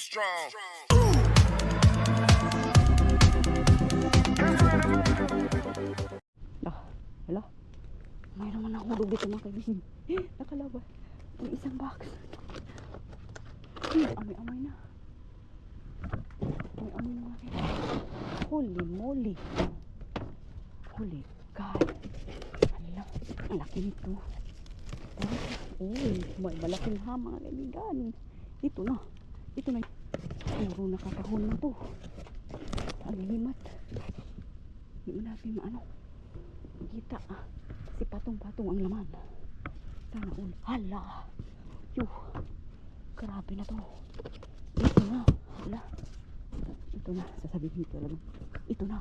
strong. Hala. Mayroon man nahulog dito mga kaibigan. Nakalawa. May isang box. Amoy-amoy na. Amoy-amoy na mga kaibigan. Holy moly. Holy God. Hala. Ang laki nito. Uy, may malaking ham mga kaibigan. Ito na. Ito na. Puro nakakahon na to. Ang limat. Hindi mo natin maano. Kita si patong-patong ang laman. Sana all. Hala. Yuh. Grabe na to. Ito na. Hala. Ito na. Sasabihin ko talaga. Ito na.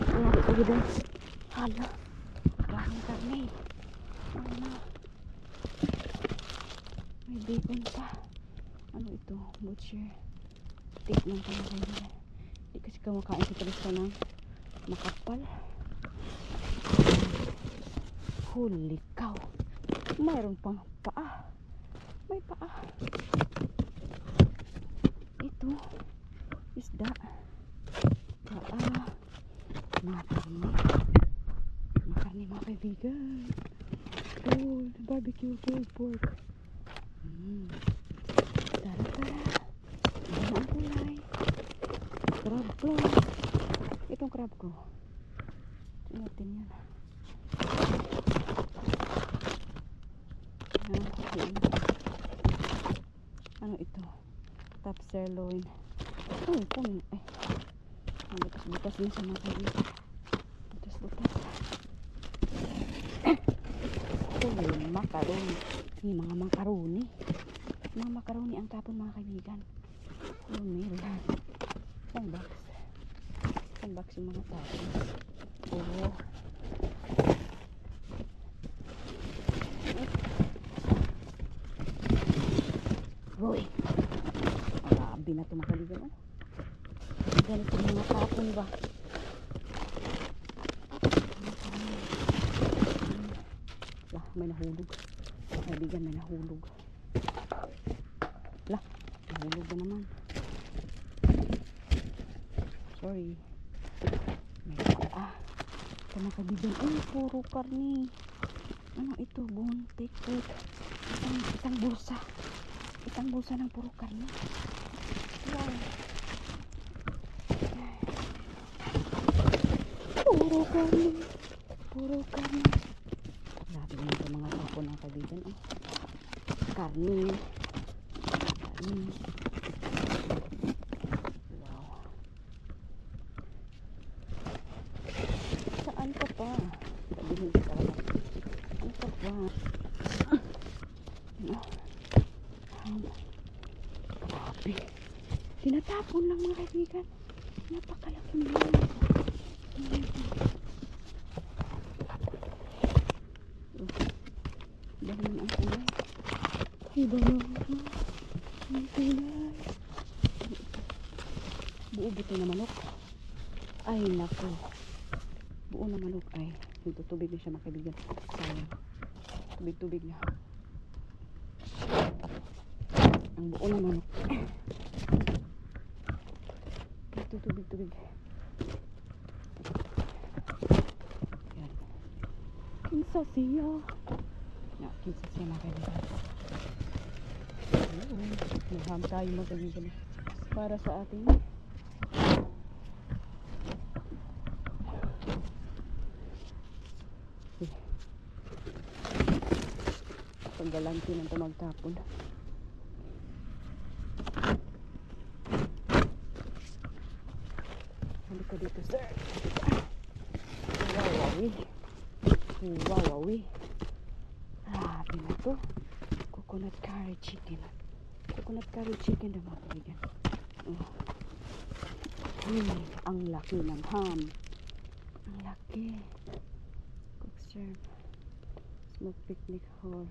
Grabe ko yun. Hala. Maraming karne. Ano na. May bacon pa. Ano ito? Butcher. Take lang pa na kayo. Hindi kasi kumakain sa palista ng makapal. Holy cow. Mayroon pang paa. May paa. Ito. Isda. Paa. Mga karne. Mga karne mga kaibigan. Oh, barbecue pulled pork. Tara-tara. Ano ang kulay? Crab claw. Itong crab ko. Tingnan yan. Ano ito? Top sirloin. Oh, kung butas-butas na sa mga kaibigan. Butas-butas. Holy macaroni. Ni mga macaroni. Mga macaroni ang tapon mga kaibigan. Oh, meron. Sandbox. Sandbox yung mga tapon. Oh. Roy. Grabe na ito mga kaibigan. Oh. Ganito yung mga tapon ba? Lah, may nahulog. Kaibigan, may nahulog. Lah, nahulog na naman. Sorry. May paa. Ito mga kaibigan. Ay, puro karni. Ano ito? Bone, take. Isang bulsa. Isang bulsa ng puro karni. Wow. Puro karni. Puro karni. Grabe na ito mga tapon ng kaibigan. Oh. Karni. Wow. Saan ka pa? Sabihin ko talaga. Saan ka pa? Grabe. Tinatapon lang mga kaibigan. Napakalaki mo. Dahil ang kulay. Iba na. Ang kulay. Buo-buto na manok. Ay naku. Buo na manok ay. Tubig na siya mga kaibigan. Sayang. Tubig na. Ang buo na manok. Ito tubig. Yan. Kinsa siya. Kinsa siya mga kaibigan. Maham tayo mga kaibigan. Para sa ating paggalanti ng tumagtapon. Halika dito sir. Wawawi. Grabe na to. Coconut curry chicken na mga kaibigan. Ang laki ng ham. Ang laki. Cook serve. Smoke picnic hall.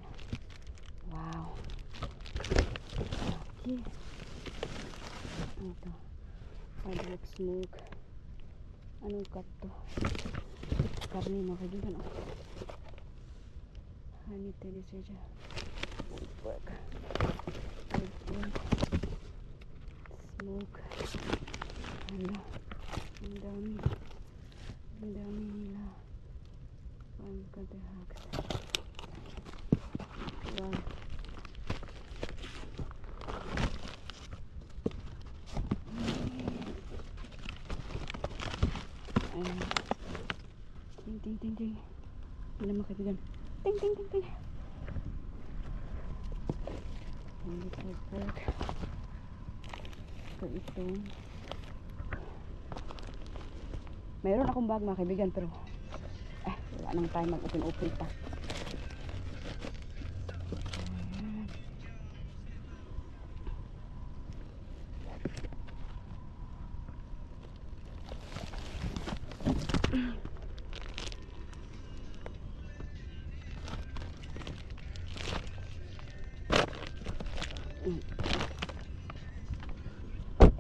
Wow. Laki. Ito. Firework smoke. Anong cut to? Karne mga kaibigan. Honey teddy serja. Pork. nila. Ang dami. Ang dami nila. Ang kadahagas. Wow. Ayan. Ting, ting, ting, ting. Hindi naman kaibigan. Ting, ting, ting, ting. Hindi pork. So ito. Mayroon akong bag mga kaibigan pero wala nang time mag-open pa.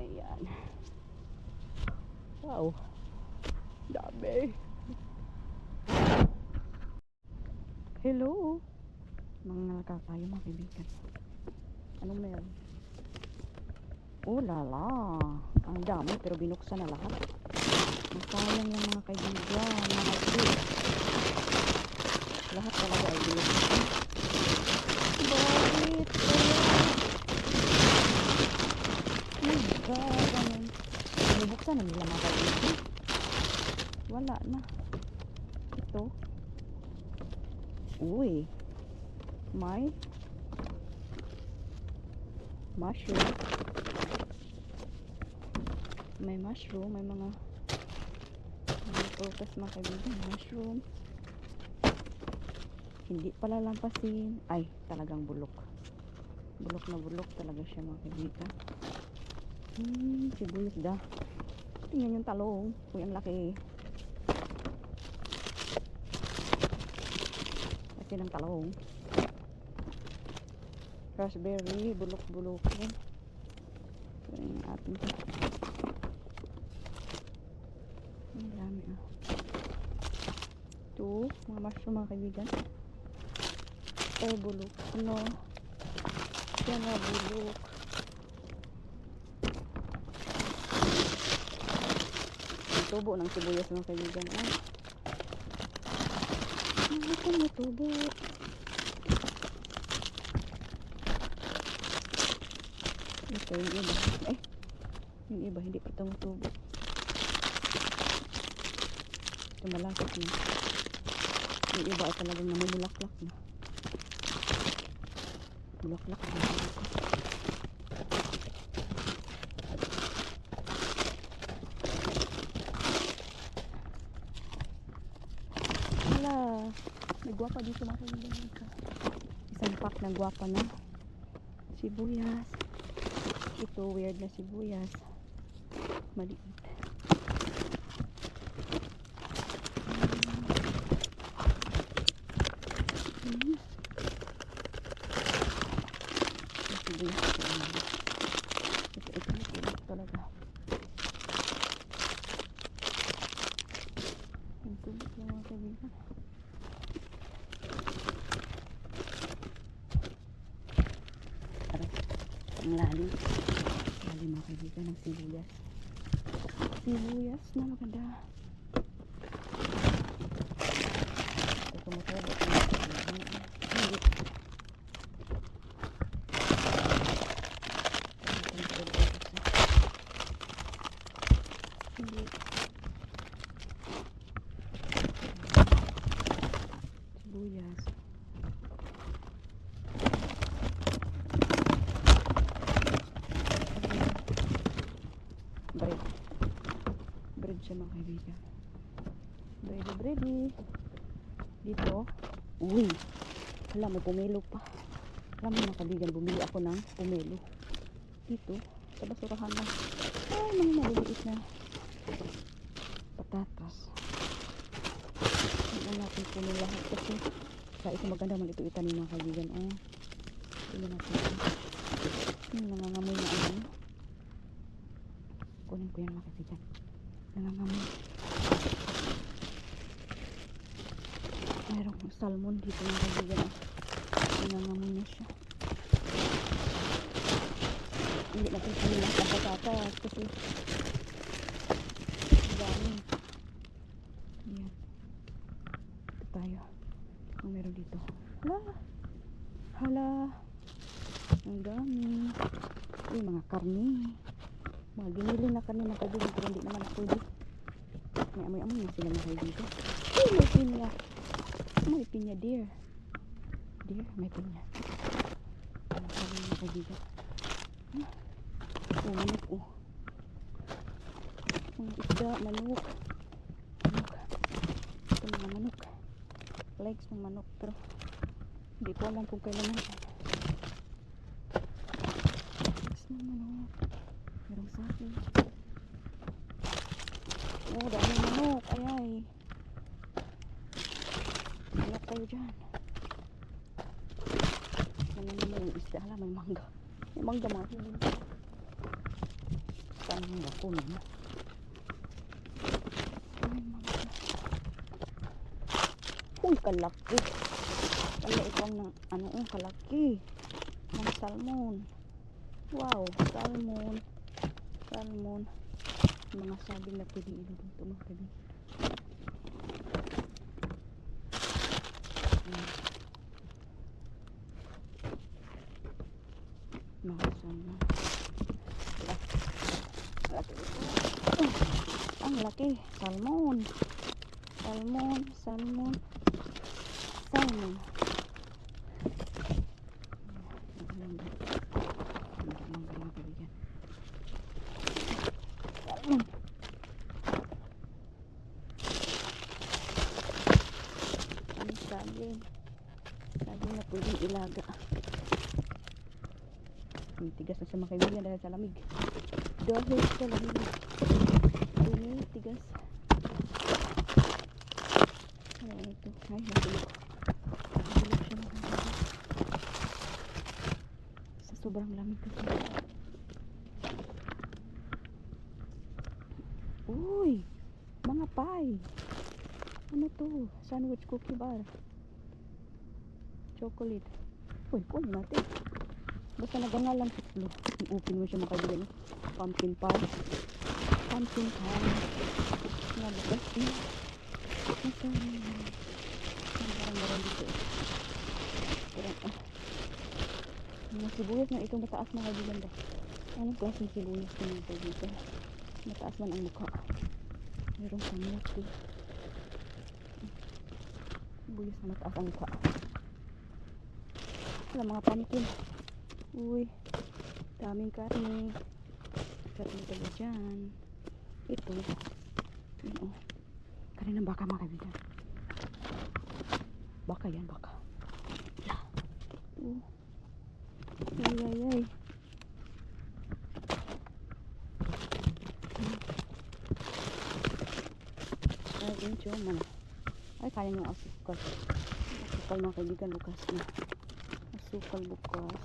Ayan. Wow. Dami. Hello. Mga nakakayo mga kaibigan. Anong meron? Oh lala. Ang dami pero binuksan na lahat. Masayang yung mga kaibigan. Mga kaibigan. Lahat talaga ay binuksan. Bakit? Oh my God. Ganun. Binubuksan na nila mga kaibigan. Wala na. Ito. Uy. May mushroom. May mushroom. May mga prutas mga kaibigan. Mushroom. Hindi pala lampasin. Ay, talagang bulok. Bulok na bulok talaga siya mga kaibigan. Sibuyas da. Tingnan yung talong. Uy, ang laki. Laki ng talong. Raspberry. Bulok-bulok. Ito yung ating ang dami ito. Mga mushroom mga kaibigan. Ay, bulok. Ano? Yan na bulok. Tubo ng sibuyas mga kaibigan. Ito may tubo. Ito yung iba. Yung iba hindi pa tumutubo. Ito malapit na. Yung iba ay talagang namumulaklak na. Bulaklak na. Nagwapa dito mga kaibigan. Isang pack na gwapa na sibuyas. Ito weird na sibuyas. Maliit. Sibuyas ito talaga. Ang tubig ng mga kaibigan. Ang lalim mga kaibigan ng sibuyas na maganda. Ito tumutubo hindi sibuyas. Bread siya mga kaibigan. Bready. Dito. Uy. Wala, may pumelo pa. Alam mo mga kaibigan, bumili ako ng pumelo. Dito. Sa basurahan lang. Ay, mga maliliit na patatas. Hindi natin puno lahat kasi sa ito maganda man ito itanin mga kaibigan. Ito natin. Nangangamoy na ano. Kunin ko yan mga kaibigan. Nangangamoy. Mayroong salmon dito mga kaibigan. Nangangamoy na siya. Hindi natin puno ang patatas kasi Uy, mga karni. Mga ginili na karni ng kaibigan pero hindi naman pwede. May amoy-amoy na sila mga kaibigan. Uy, may pinya. May pinya, dear. Dear, may pinya. Mga karni mga kaibigan. Oh, manok, oh. Mga isda, manok. Manok. Ito mga manok. Legs ng manok, pero hindi ko alam kung kailan na. Legs ng manok. Merong sabi. Oh, dami manok. Ayay. Manok kayo dyan. Naman naman yung isda. Hala, may mangga. May mangga mga hiling. Saan yung bakon mo? May mangga. Uy, kalaki. Kaya itong ng ano, kalaki. Ng salmon. Wow, salmon. Salmon. Mga sabing na pwedeng iluluto mga kaibigan. Mga salmon. Laki. Ang laki. Salmon. Salmon. Salmon. Salmon. Salmon. Ang saging. Saging na pwedeng ilaga. Tigas na siya mga kaibigan dahil sa lamig. Dahil sa lamig. Ini tigas. Ano ito? Ay, nabulok. Nabulok siya mga kaibigan. Sa sobrang lamig kasi. Uy! Mga pie! Ano to? Sandwich cookie bar. Chocolate. Uy, kunin natin. Basta nagangalan sa ulo. I-open mo siya mga kaibigan. Pumpkin pie. Pumpkin pie. Nabukas niya. Parang dito. Parang, mga sibuyas na itong mataas mga kaibigan ba? Anong klaseng sibuyas na mga kaibigan? Mataas man ang mukha. Mayroong kamuti. Sibuyas na mataas ang mukha. Wala mga pumpkin. Uy, daming karne. Karne tayo dyan. Ito. Yun o. Karne ng baka mga kaibigan. Baka yan, baka. Ay, ay, ay. Ay, yun siya man. Ay, kaya yung asukal. Asukal mga kaibigan, bukas na. Asukal bukas.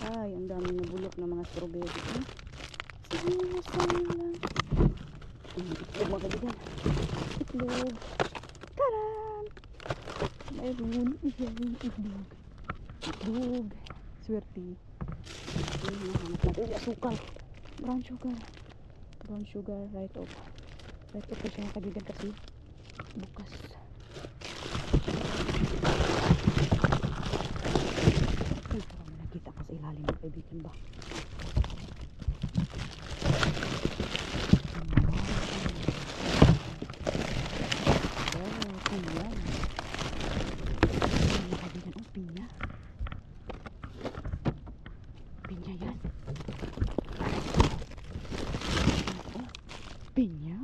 Ay, ang dami na bulok ng mga strawberry. Sayang lang. Itlog mga kaibigan. Itlog. Taran! Mayroon. Itlog. Itlog. Swerte. Uy, asukal. Brown sugar. Brown sugar. Right off. Right off siya mga kaibigan kasi bukas. Nakita ko sa ilalim ng kaibigan ba? Pinya. Mga kaibigan, oh, pinya. Pinya yan. Oh, pinya.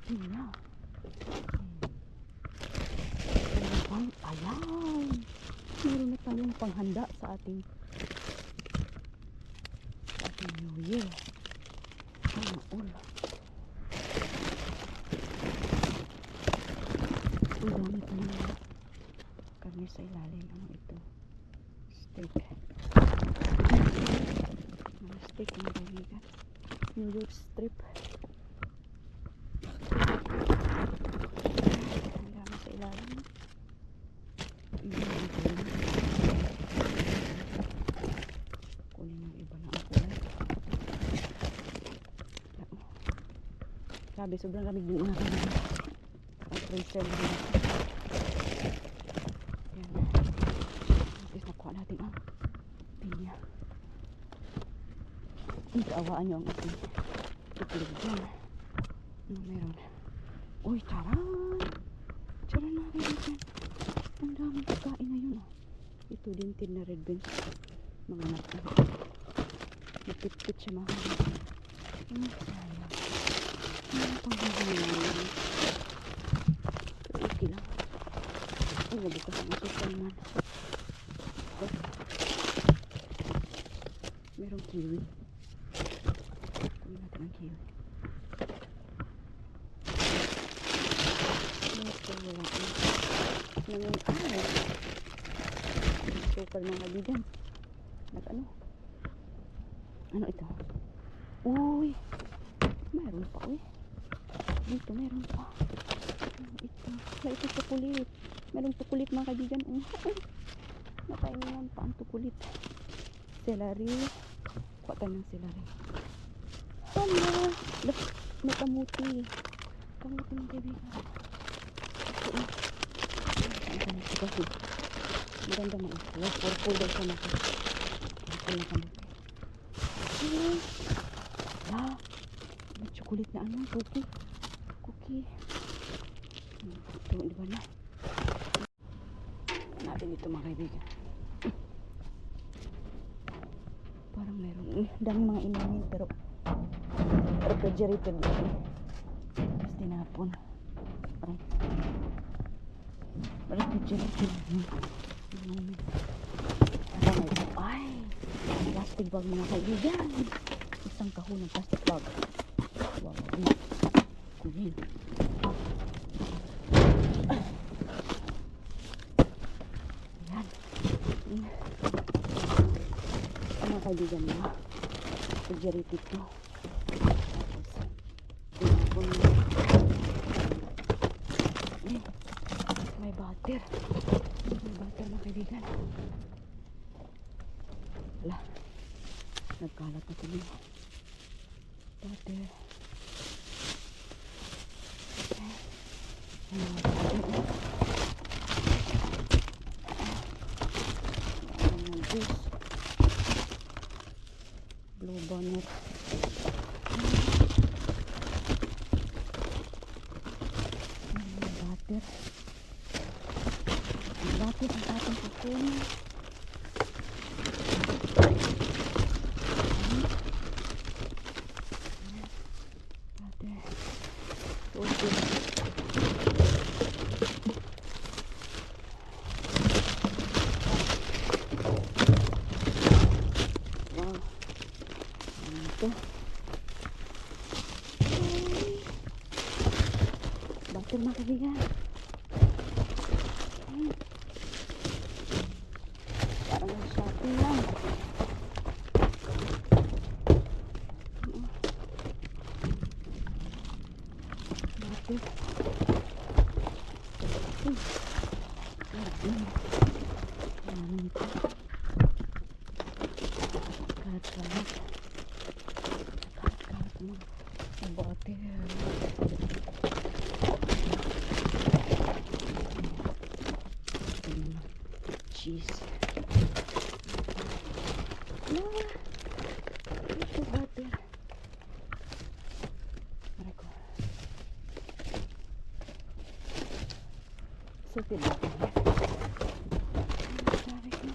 Pinya. Ayan. Meron na tayong panghanda sa ating New Year. Sana all. Uy, dami pa na karne sa ilalim. Ano ito? Steak. Mga steak mga kaibigan. New York strip. Ang dami sa ilalim. Kunin ng iba na ang kulay. Sabi, sobrang lamig din na kami. Ang freezer na rin. Yan. Tapos nakuha natin ang pinya. Kaawaan nyo ang ating itlog dyan. Ano meron? Uy, charan! Charan na rin dyan. Ang daming pagkain ngayon ah. Ito din tin na red beans. Mga natin. Napit-pit siya mga kaibigan. Sayang. Ano pang gagawin? Pero okay lang. Ay, nabukas ang asukal man. Merong kiwi. Kunin natin ang kiwi. Ito wala. Ngayon, asukal mga kaibigan. Nag-ano? Ano ito? Uy! Meron pa uy. Dito meron pa. Ito. Wala ito tukulit. Merong tukulit mga kaibigan. Nakaingan pa ang tukulit. Celery. Kuha tayo ng celery. Hala! May kamuti. Kamuti mga kaibigan. Ito kasi. Maganda mga ito. Purple daw siya natin. Purple na kamuti. Ah, may chocolate na ano, cookie. Cookie. Ito, di ba na? Natin ito mga kaibigan. Parang meron. Daming mga inamin pero refrigerated lang. Tapos tinapon. Parang refrigerated lang. Ay! Plastic bag mga kaibigan. Isang kahon ng plastic bag. Wow, kunin. Yan. Mga kaibigan mo. Refrigerated to. May butter. May butter mga kaibigan. Wala. Nagkalat na kami. Butter. Juice. Blue bonnet. Butter. Ang butter ang ating kukunin. Butter mga kaibigan. Parang yung shopping lang. Butter. Kalat-kalat. Kalat-kalat mga butter. Cheese. Ito butter. Marako. Sipin natin. Sabi ko.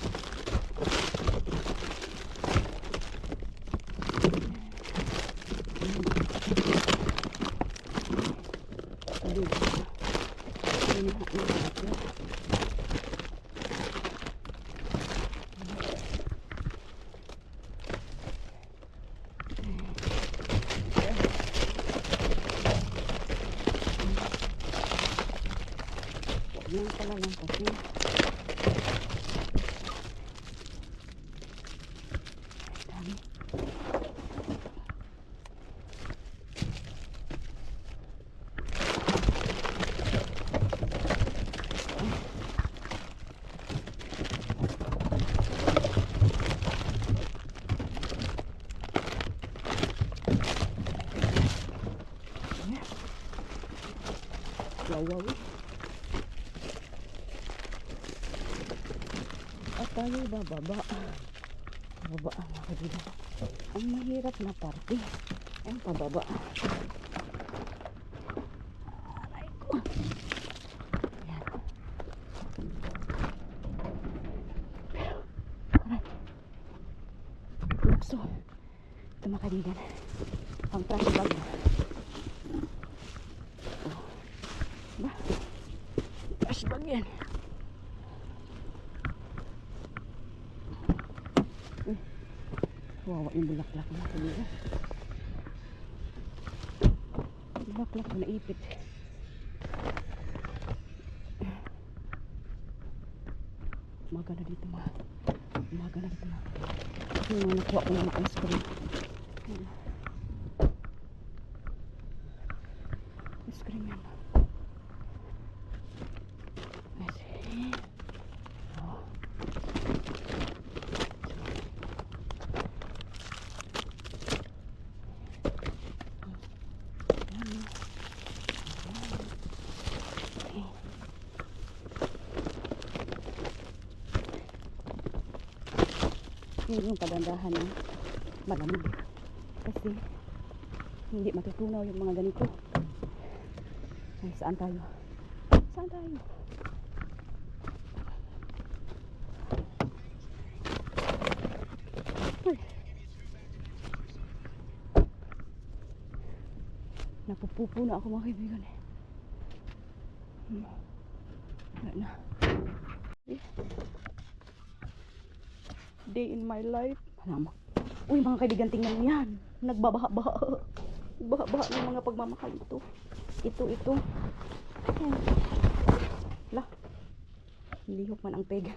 Yan pala lang kasi. Dami. Wow. At tayo bababa. Bababa ang mga kaibigan. ang mahirap na parte. Ang pababa. Aray ko. Ayan. Pero, aray. Lukso. Ito mga kaibigan. Ang trash bag. Oh. Ba? Trash bag yan. Wawa yung bulaklak mga kaibigan. Bulaklak ko naipit. Umaga na dito mga. Umaga na dito mga. Yung mga nakuha ko ng ice cream. Ice cream yan. Oh. Yun yung kagandahan ng malamig kasi hindi matutunaw yung mga ganito. Ay, saan tayo? Saan tayo? Ay. Napupupo na ako mga kaibigan eh. Wala na. Day in my life. Alam mo. Uy mga kaibigan, tingnan mo yan. Nagbabaha-baha. Baha-baha ng mga pagmamahal ito. Ito. Lah. Lihok man ang peg.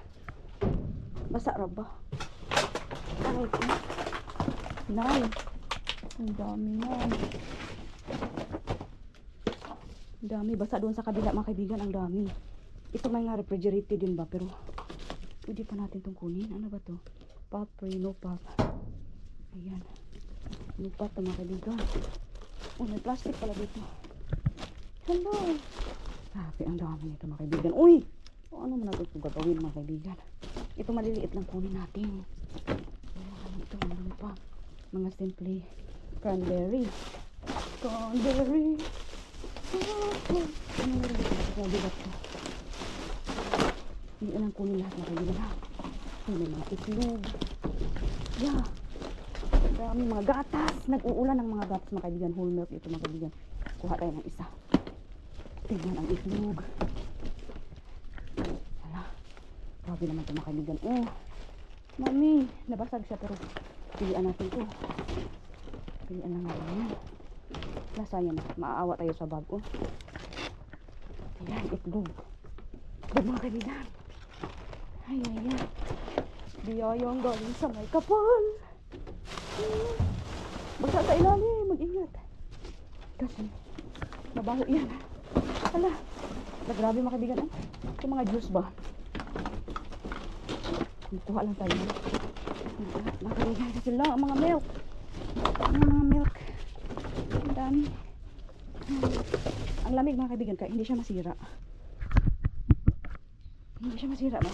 Basa ra ba? Aray ko. Nay. Ang dami na. Ang dami. Basa doon sa kabila mga kaibigan. Ang dami. Ito may nga refrigerated din ba? Pero pwede pa natin itong kunin. Ano ba to? Pop, no pop. Ayan. No pop na mga kaibigan. Oh, may plastic pala dito. Hello. Sabi, ang dami nito mga kaibigan. Uy! O, ano mo natin itong gagawin mga kaibigan? Ito maliliit lang kunin natin. Ayan, ito, ano pa? Mga simply cranberry. Cranberry. Ano meron dito? Mabigat ko. Hindi lang kunin lahat mga kaibigan ha. May mga itlog. Yeah. Dami mga gatas. Nag-uulan ng mga gatas mga kaibigan. Whole milk ito mga kaibigan. Kuha tayo ng isa. Tingnan ang itlog. Hala. Grabe naman ito mga kaibigan. Oh. Mami. Nabasag siya pero pilihan natin ito. Pilihan lang natin yan. Lasa yan. Maaawa tayo sa bag. Oh. Ayan. Itlog. Itlog mga kaibigan. Ay. Biyayang galing sa may kapal. Bagsa sa ilalim. Mag-ingat. Kasi mabaho yan. Hala. Grabe mga kaibigan. Ito mga juice ba? Kuha lang tayo. Mga kaibigan. Kasi lang ang mga milk. Mga milk. Ang dami. Ang lamig mga kaibigan. Kaya hindi siya masira. Hindi siya masira ba?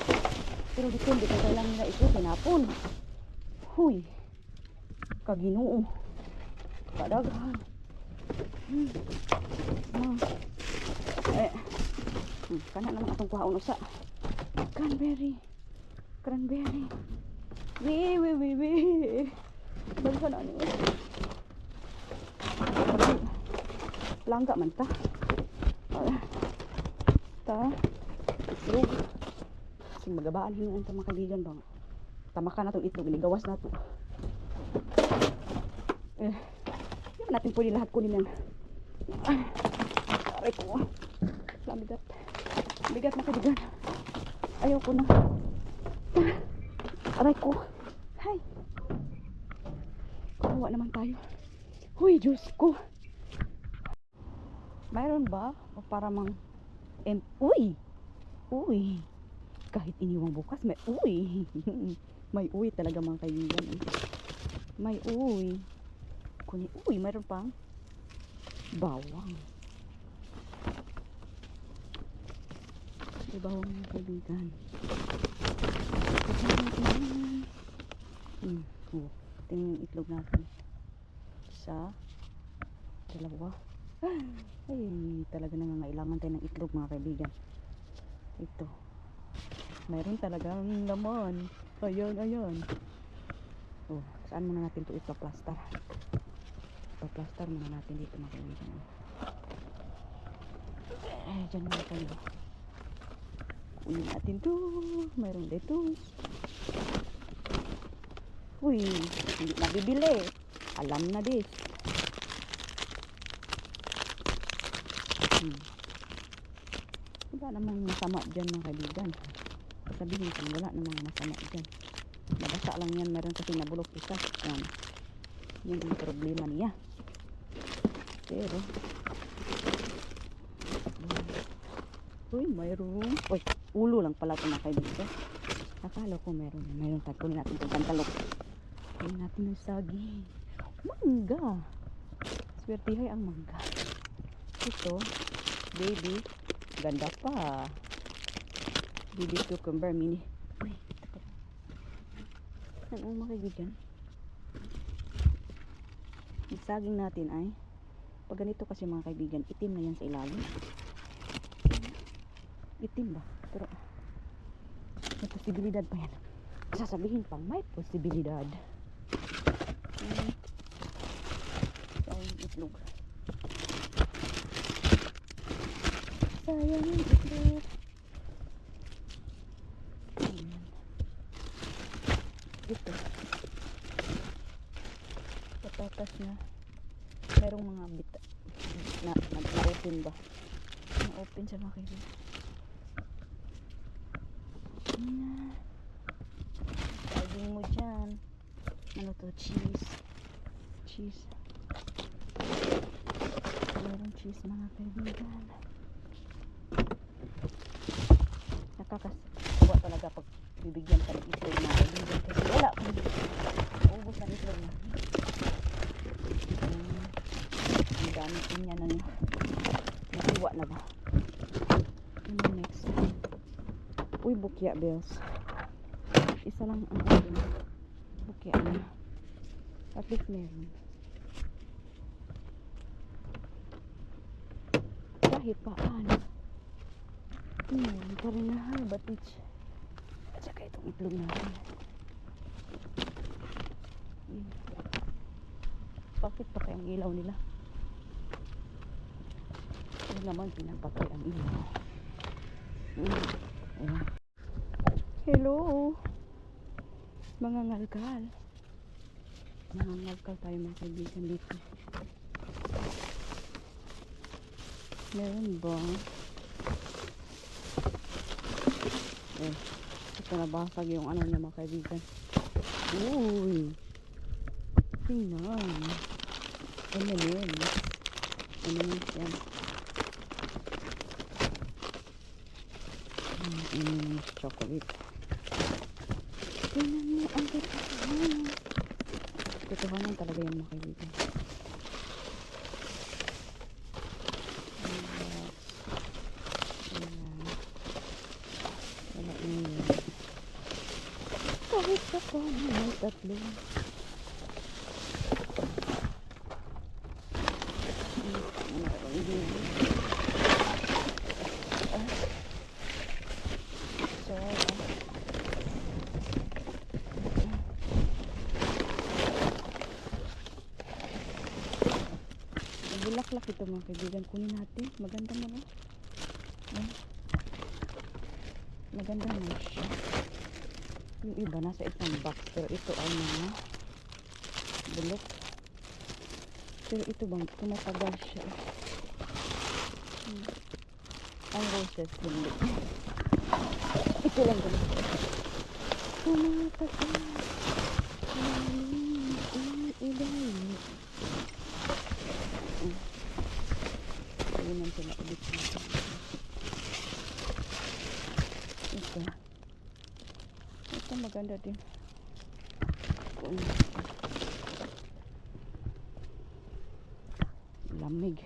Pero depende kung kailan nila ito pinapon. Huy. Kaginoo. Kadaghan. Kana naman atong kuhaon usa. Cranberry. Balikan na niyo. Langga man ta. Itlog. Sing magabaan hinuon ta mga kaibigan bang. Tamakan na itong itlog, inigawas na to. Hindi natin pwede lahat kunin yan. Aray ko. Bigat. Bigat mga kaibigan. Ayaw ko na. Aray ko. Hay. Kawawa naman tayo. Huy, Diyos ko. Mayroon ba? O para mang uy! Uy! Kahit iniwang bukas, may uy! May uy talaga mga kaibigan. May uy. Kunin, uy, mayroon pang bawang. May bawang mga kaibigan. Oh. natin yung itlog natin. Isa, dalawa. Ay, talaga nangangailangan tayo ng itlog mga kaibigan. Ito. Mayroon talagang laman. Ayan, ayan. Oh, saan muna natin ito ipa-plaster? Ipa-plaster muna natin dito mga kaibigan. Ay, dyan muna tayo. Kunin natin to. Mayroon dito. Uy, hindi nabibili. Alam na this. Wala namang masama dyan mga kaibigan. Sabihin ko, wala namang masama dyan. Nabasa lang yan. Meron kasi nabulok isa. Yan. Yan ang problema niya. Pero, uy, mayroon. Uy, ulo lang pala ito mga kaibigan. Akala ko meron. Mayroon tayo. Kunin natin itong kantalok. Kunin natin yung saging. Mangga. Swertihay ang mangga. Ito, baby. Ganda pa. Baby cucumber mini. Uy, ito. Ano mga kaibigan? Yung saging natin ay pag ganito kasi mga kaibigan, itim na yan sa ilalim. Itim ba? Pero may posibilidad pa yan. Sasabihin pang may posibilidad. Sayang itlog. Sayang itlog. Ayan. Ito. Patatas na. Merong mga bita na-open ba? Na-open sa mga kaibigan. Saging mo dyan. Ano to? Cheese. Cheese. Meron cheese mga kaibigan. Nakakasawa talaga pag bibigyan ka ng itlog na kaibigan. Kasi wala kung ubos ng itlog na. Ang dami din niya na nasiwa na ba? Ano next? Uy, bukya bells. Isa lang ang akin. Bukya na. At least meron. Kahit paano. Ito rin na batich. At saka itong itlog natin. Bakit pa kayang ilaw nila? Ito naman pinapatay ang ilaw. Ayan. Hello mga ngalkal. Mga ngalkal tayo mga kaibigan dito. Meron ba? Ito nabasag yung ano niya mga kaibigan. Uy, tingnan. M&M's yan. M&M's chocolate. Tingnan mo ang totohanan. Totohanan talaga yan mga kaibigan. Kahit sa paano may tatlo. Bulaklak ito mga kaibigan. Kunin natin. Maganda naman. Maganda naman siya. Yung iba nasa isang box. Pero ito ay mga bulok. Pero ito bang tumatagal siya. Ang roses hindi. Ito lang gulo. Tumatagal. Ayun sila ulit dito. Ito maganda din. Lamig.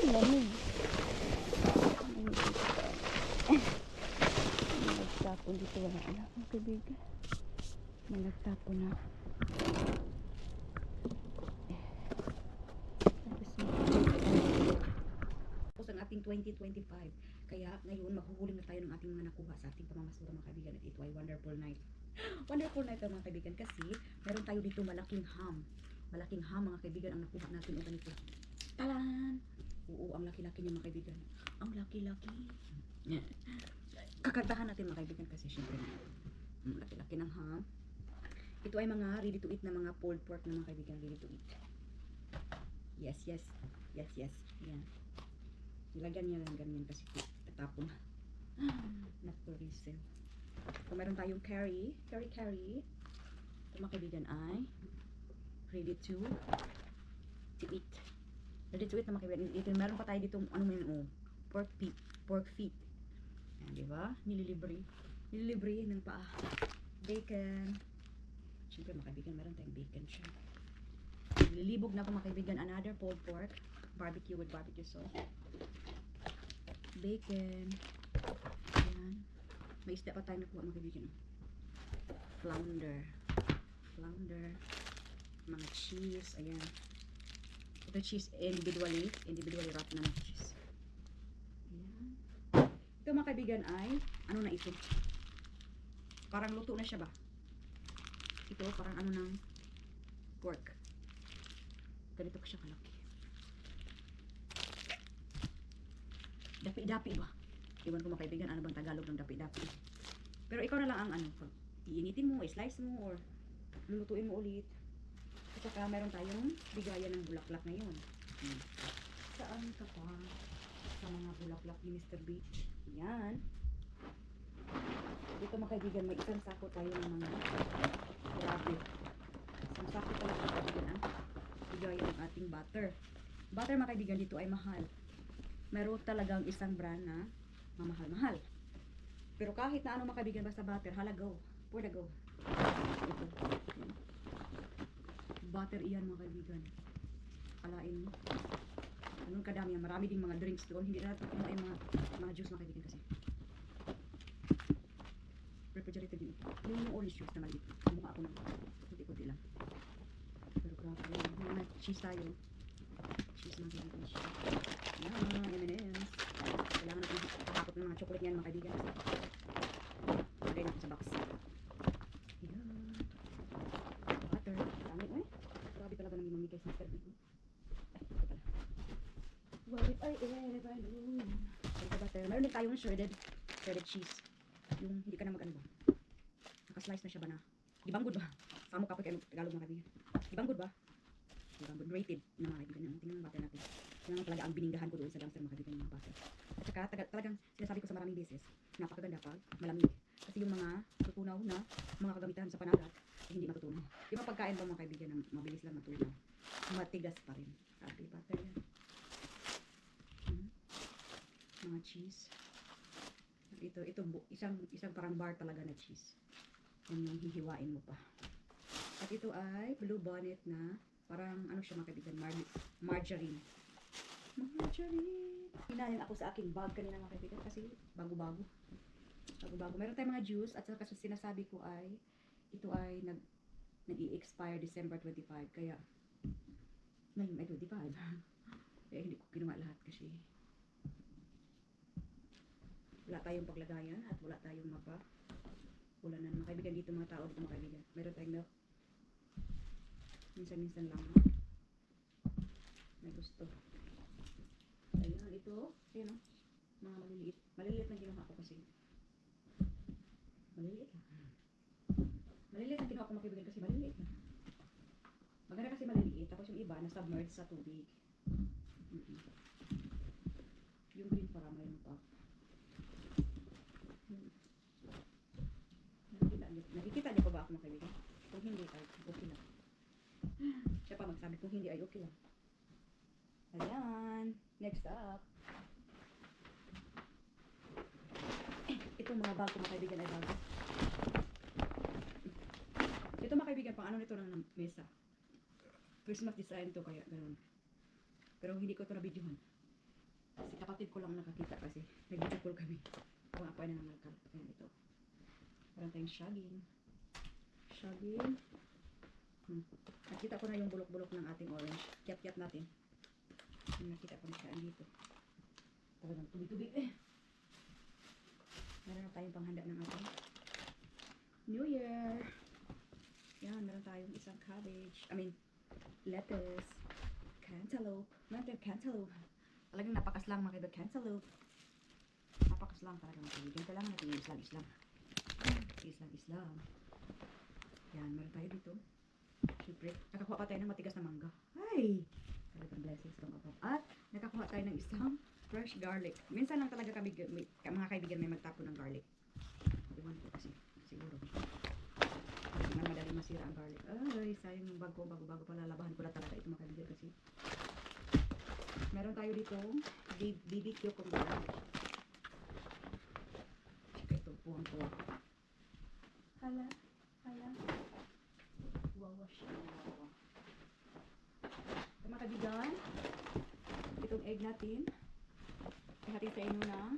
Lamig. Nagsapon dito wala anak ng kaibigan. May nagtapo na. Tapos ang ating 2025. Kaya ngayon maghuhuli na tayo ng ating mga nakuha sa ating pamamasura mga kaibigan. At ito ay wonderful night. Wonderful night mga kaibigan kasi meron tayo dito malaking ham. Malaking ham mga kaibigan ang nakuha natin o ganito. Talan! Oo, ang laki-laki niya mga kaibigan. Ang laki-laki. Kakantahan natin mga kaibigan kasi syempre ang laki-laki ng ham. Ito ay mga ready to eat na mga pulled pork na mga kaibigan, ready to eat. Yes, yes. Yes, yes. Yan. Nilagyan niya lang ganyan kasi tatapon. Not for resale. So, meron tayong curry. Curry. Ito mga kaibigan ay ready to eat. Ready to eat na mga kaibigan. Ito, meron pa tayo ditong ano mo yun, oh, pork feet. Yan, diba? Nililibre ng paa. Bacon. Siyempre mga kaibigan, meron tayong bacon siya. Nililibog na po mga kaibigan, another pulled pork. Barbecue with barbecue sauce. Bacon. Ayan. May isda pa tayo nakuha mga kaibigan. Flounder. Mga cheese. Ayan. Ito cheese individually wrapped na ng cheese. Ayan. Ito mga kaibigan ay, ano na ito? Parang luto na siya ba? Ito parang ano ng pork. Ganito ko siya kalaki. Dapi-dapi ba? Iwan ko mga kaibigan, ano bang Tagalog ng dapi-dapi? Pero ikaw na lang ang ano, pag iinitin mo, i-slice mo, or lulutuin mo ulit. At saka meron tayong bigayan ng bulaklak ngayon. Saan ka pa? Sa mga bulaklak ni Mr. Beach. Yan. Dito mga kaibigan, may isang sako tayo ng mga grabe. Isang sako pala mga kaibigan ang bigayan ng ating butter. Butter mga kaibigan dito ay mahal. Meron talagang isang brand na mamahal-mahal. Pero kahit na ano mga kaibigan, basta butter, go. For the go. Ito. Butter iyan mga kaibigan. Alain mo. Anong kadami yan. Marami ding mga drinks doon. Hindi natin kumain mga juice mga kaibigan kasi. Refrigerated din ito. Yung orange juice na maliit. Mukha ako ng kunti-kunti lang. Pero grabe. May mga cheese tayo. Cheese mga kaibigan. Yan, M&M's. Kailangan natin pakakot ng mga chocolate niyan mga kaibigan. Lagay natin sa box. Yan. Butter. Dami mo eh. Grabe talaga nang mamigay sa Mr. Big. Ay, ito pala. What if I ever knew? Ito butter. Meron din tayong shredded cheese. Yung hindi ka na mag-ano ba? Naka-slice na siya ba na? Ibanggod ba? Samo ka pa kayo Tagalog mga kaibigan. Ibanggod ba? Ibanggod. Rated na mga kaibigan. Tingnan ng butter natin. Yan ang talaga ang biningahan ko doon sa dumpster mga kaibigan yung butter. At saka talagang sinasabi ko sa maraming beses, napakaganda pag malamig. Kasi yung mga tutunaw na mga kagamitan sa panagat, eh, hindi matutunaw. Yung mga pagkain ba mga kaibigan na mabilis lang matunaw, matigas pa rin. Sabi, butter yan. Mga cheese. Ito isang parang bar talaga na cheese. Yan yung hihiwain mo pa. At ito ay blue bonnet na parang ano siya mga kaibigan, margarine. Hinahin ako sa aking bag kanina mga kaibigan kasi bago-bago. Meron tayong mga juice at saka sinasabi ko ay ito ay nag-i-expire December 25 kaya ngayon ay 25. Kaya hindi ko ginawa lahat kasi wala tayong paglagayan at wala tayong ulanan mga kaibigan dito mga tao dito mga kaibigan. Meron tayong milk. Minsan-minsan lang. May gusto. Ayan, ito. Ayan o. Mga maliliit. Maliliit na ginawa ko kasi. Maliliit lang. Maliliit na ginawa ko mga kaibigan kasi maliliit na. Maganda kasi maliliit. Tapos yung iba na-submerged sa tubig. Yung green para mayroon pa. Nakikita niyo pa ba ako mga kaibigan? Kung hindi ay okay lang. Siya pa magsabi kung hindi ay okay lang. Ayan. Next up. Itong mga bago mga kaibigan ay bago. Ito mga kaibigan, pang ano nito ng mesa. Christmas design to kaya ganoon. Pero hindi ko ito na-videohan. Kasi kapatid ko lang nakakita kasi nag-video call kami. Kung ako ay nanangalkal. Ayan ito. Parang tayong Saging. Nakita ko na yung bulok-bulok ng ating orange. Kiyat-kiyat natin. Nakita ko na siya dito. Talagang tubig-tubig eh. Meron na tayong panghanda ng ating New Year. Yan, meron tayong isang cabbage. Lettuce. Cantaloupe. Meron tayong cantaloupe. Talagang napakaslang mga kaibigan. Cantaloupe. Napakaslang talaga mga kaibigan. Kailangan natin yung Islam. Islam. Yan, meron tayo dito. Siyempre, nakakuha pa tayo ng matigas na mangga. Ay! Talagang blessings from above. At nakakuha tayo ng isang fresh garlic. Minsan lang talaga kami, mga kaibigan, may magtapo ng garlic. Iwan ko kasi, siguro. Hindi man madaling masira ang garlic. Ay, sayang yung bago pa lalabahan ko na talaga ito mga kaibigan kasi. Meron tayo dito, BBQ kumbaga. Tsaka ito, puwang-puwa. Hala. Wawash. Ito mga kaibigan, itong egg natin, ihati sa inyo ng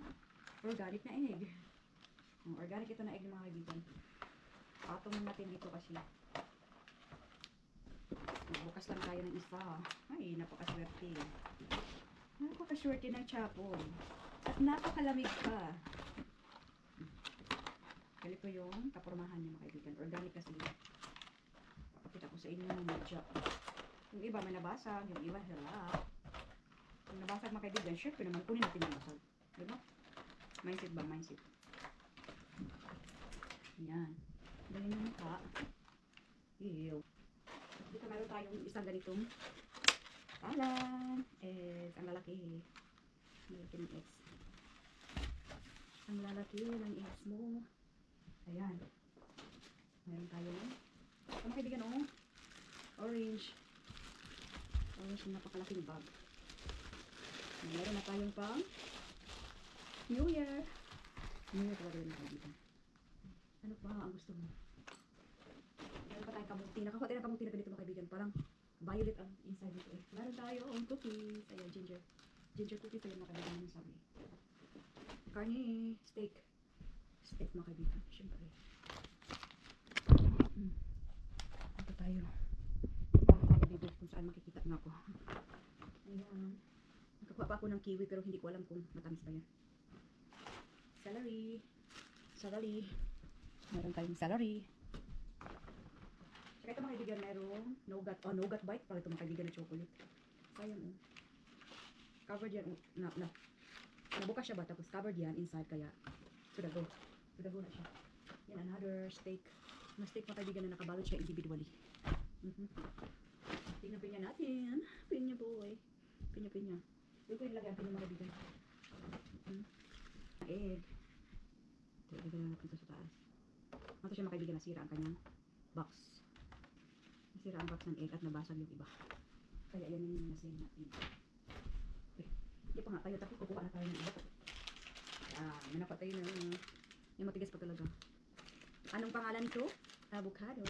organic na egg. Organic ito na egg ng mga kaibigan. Patong natin dito kasi bukas lang tayo ng isa. Ay, napakaswerte. Napakaswerte ng chapon. At napakalamig pa. Ganito yung kapormahan niya mga kaibigan. Organic kasi. Pakita ko sa inyo ng medya. Yung iba may nabasag, yung iba hirap. Kung nabasag mga kaibigan, syempre naman kunin natin yung basag. Diba? Mindset ba? Mindset. Yan. Dali na mukha. Ew. Dito meron tayong isang ganitong talan. Ang lalaki. Lalaki ng eggs. Ang lalaki ng eggs mo. Ayan. Meron tayong mga kaibigan o. Orange. Orange yung napakalaking bag. Meron na tayong pang New Year. New Year talaga yun mga kaibigan. Ano pa ang gusto mo? Meron pa tayong kamuti. Nakakuha tayo ng kamuti na ganito mga kaibigan. Parang violet ang inside nito eh. Meron tayo ang cookies. Ayan, ginger. Ginger cookies tayo mga kaibigan ng sabi. Carne, steak. Steak mga kaibigan. Siyempre. Ito tayo. Bakit tayo dito kung saan makikita nga ako. Ayan. Nakakuha pa ako ng kiwi pero hindi ko alam kung matamis ba yan. Celery. Meron tayong celery. Saka ito mga kaibigan, merong nougat bite para ito mga kaibigan na chocolate. Sayang oh. Covered yan. Nabukas siya ba? Tapos covered yan inside kaya sudago na siya. Yan another steak. Mga steak mga kaibigan na nakabalot siya individually. Tingnan pinya natin. Pinya boy. Pinya. Yung ko yung lagyan pinya mga kaibigan. Egg. Ito, ilagay na natin ito sa taas. Ito siya mga kaibigan, nasira ang kanyang box. Nasira ang box ng egg at nabasag yung iba. Kaya yan yung nasin natin. Okay. Hindi pa nga tayo, tapos kukuha na tayo ng iba. May napatay na yung matigas pa talaga. Anong pangalan ito? Avocado.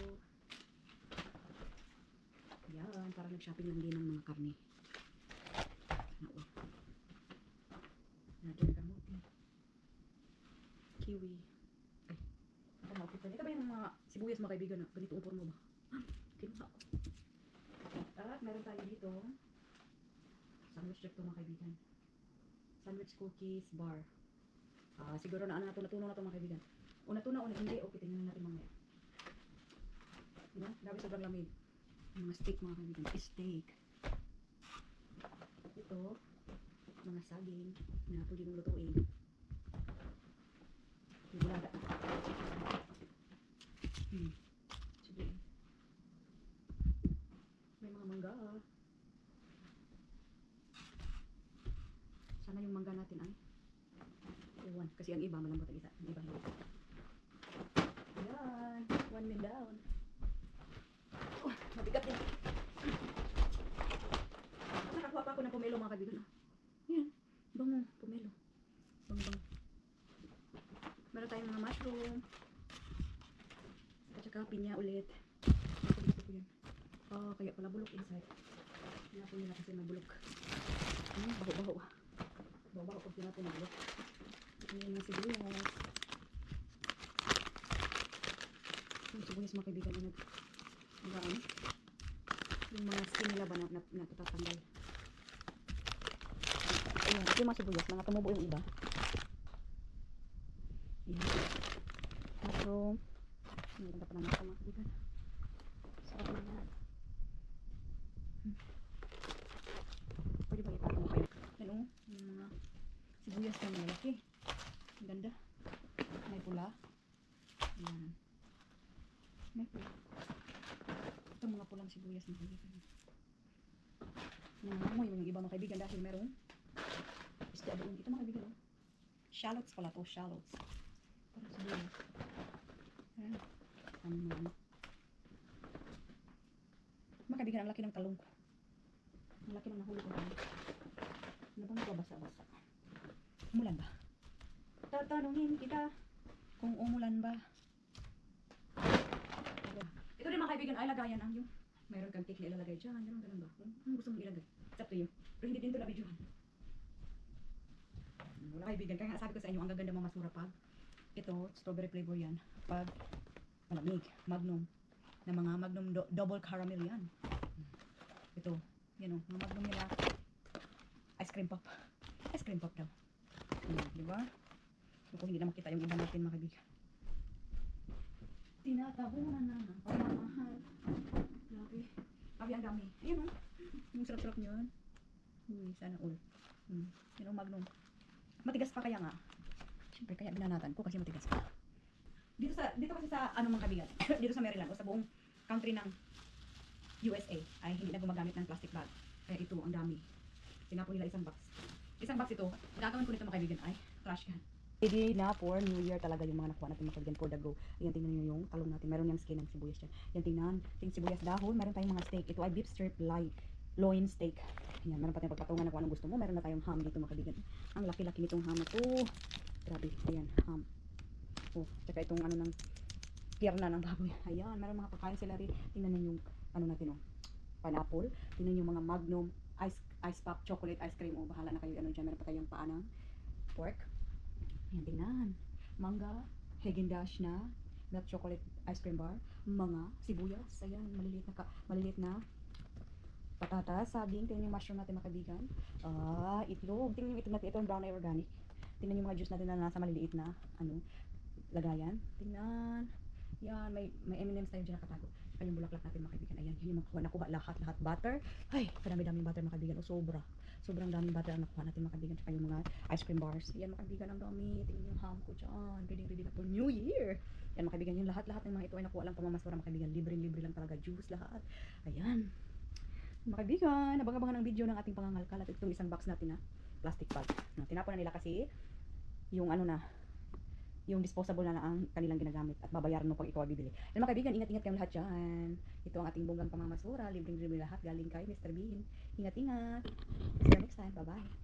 Yan, parang nag-shopping lang din ng mga karne. Natin kamuti. Kiwi. Ay, kamuti pa. Ito ba yung mga sibuyas mga kaibigan na ganito ang forma ba? Kinuha ko. At meron tayo dito sandwich check to mga kaibigan. Sandwich cookies bar. Siguro na natunaw na to mga kaibigan. O natunaw o hindi, okay, tingnan natin mamaya. Diba? Grabe sobrang lamig. Mga steak mga kaibigan. Steak. Ito, mga saging na pwede mong lutuin. Bulaga. Sige. May mga mangga. Sana yung mangga natin ay ewan. Kasi ang iba malambot ang isa. Ang iba hindi. Ayan. 1 meal down. Mabigat din. Nakakuha pa ako ng pomelo mga kaibigan. Ayan. Bango. Pomelo. Bango. Meron tayong mga mushroom. At saka pinya ulit. Gusto ko yan. Kaya pala bulok inside. Tinapon nila kasi mabulok. Baho-baho. Baho-baho pag tinapon mabulok. Ito yung mga sibuyas. Yung sibuyas mga kaibigan na nag yung mga skin nila ba na natatanggal. Ayan, ito yung mga sibuyas, mga tumubo yung iba. Ayan. Mushroom. Ang ganda pa naman ito mga kaibigan. Sarap na yan. Pwede ba ipatong mo kayo? Yan o, yung mga sibuyas na malaki. Ang ganda. May pula. Ayan. May pula. Ito mga pulang sibuyas mga kaibigan. Nangangamoy yung iba mga kaibigan dahil merong isda doon. Ito mga kaibigan. Shallots pala to, shallots. Parang sibuyas. Ayan. Mga kaibigan, ang laki ng talong ko. Ang laki ng nahuli ko. Ano bang nabasa-basa? Umulan ba? Tatanungin kita kung umulan ba. Ito din mga kaibigan ay lagayan ang yung mayroon kang cake na ilalagay dyan. Ganun ba? Kung gusto mong ilagay. It's up to you. Pero hindi din ito na-videohan. Wala kaibigan. Kaya nga sabi ko sa inyo, ang gaganda mga masura pag ito, strawberry flavor yan. Pag malamig, magnum. Na mga magnum double caramel yan. Ito, yan o. Mga magnum nila. Ice cream pop. Ice cream pop daw. Diba? Kung hindi na makita yung iba natin mga kaibigan. Tinatabunan na ng pamamahal. Grabe. Grabe ang dami. Ayan o. Yung sarap-sarap nyo yan. Uy, sana all. Yan o, magnum. Matigas pa kaya nga. Siyempre, kaya binanatan ko kasi matigas pa. Dito kasi sa, ano mga kaibigan, dito sa Maryland o sa buong country ng USA ay hindi na gumagamit ng plastic bag. Kaya ito, ang dami. Tinapon nila isang box. Isang box ito, gagawin ko nito mga kaibigan ay trash can. Ready na for New Year talaga yung mga nakuha natin mga kaibigan for the go. Ayan, tingnan nyo yung talong natin. Meron yung skin ng sibuyas dyan. Ayan, tingnan. Ting sibuyas dahon. Meron tayong mga steak. Ito ay beef strip loin steak. Ayan, meron pa tayong pagpatungan na kung anong gusto mo. Meron na tayong ham dito mga kaibigan. Ang laki-laki nitong ham na to. Grabe. Ayan, ham. Oh, tsaka itong ano ng pierna ng baboy. Ayan, meron mga kakain sila rin. Tingnan nyo yung ano natin oh. Pineapple. Tingnan yung mga magnum ice pop chocolate ice cream. Oh, bahala na kayo ano dyan. Meron pa tayong paa ng pork. Ayan, tingnan. Manga, Häagen-Dazs na milk chocolate ice cream bar, mga sibuyas, ayan, maliliit na patatas, saging, tingnan yung mushroom natin mga kaibigan. Itlog, tingnan yung itlog natin, ito yung brown eye organic. Tingnan yung mga juice natin na nasa maliliit na, ano, lagayan. Tingnan. Yan, may M&M's tayo dyan nakatago. Saka yung bulaklak natin mga kaibigan. Ayan, yun yung nakuha lahat butter. Ay, kadami-daming butter mga kaibigan. O, sobrang daming butter ang nakuha natin mga kaibigan. Saka yung mga ice cream bars. Yan mga kaibigan, ang dami. Tingnan yung ham ko dyan. Ready na for New Year. Yan mga kaibigan, yung lahat ng mga ito ay nakuha lang pamamasura mga kaibigan. Libre lang talaga. Juice lahat. Ayan. Mga kaibigan, abang-abangan ang video ng ating pangangalkal. At itong isang box natin na plastic bag. Tinapon na nila kasi yung ano na, yung disposable na ang kanilang ginagamit at babayaran mo pag ikaw ay bibili. And mga kaibigan, ingat-ingat kayong lahat dyan. Ito ang ating bonggang pamamasura. Libreng lahat galing kay Mr. Bean. Ingat-ingat. See you next time. Bye-bye.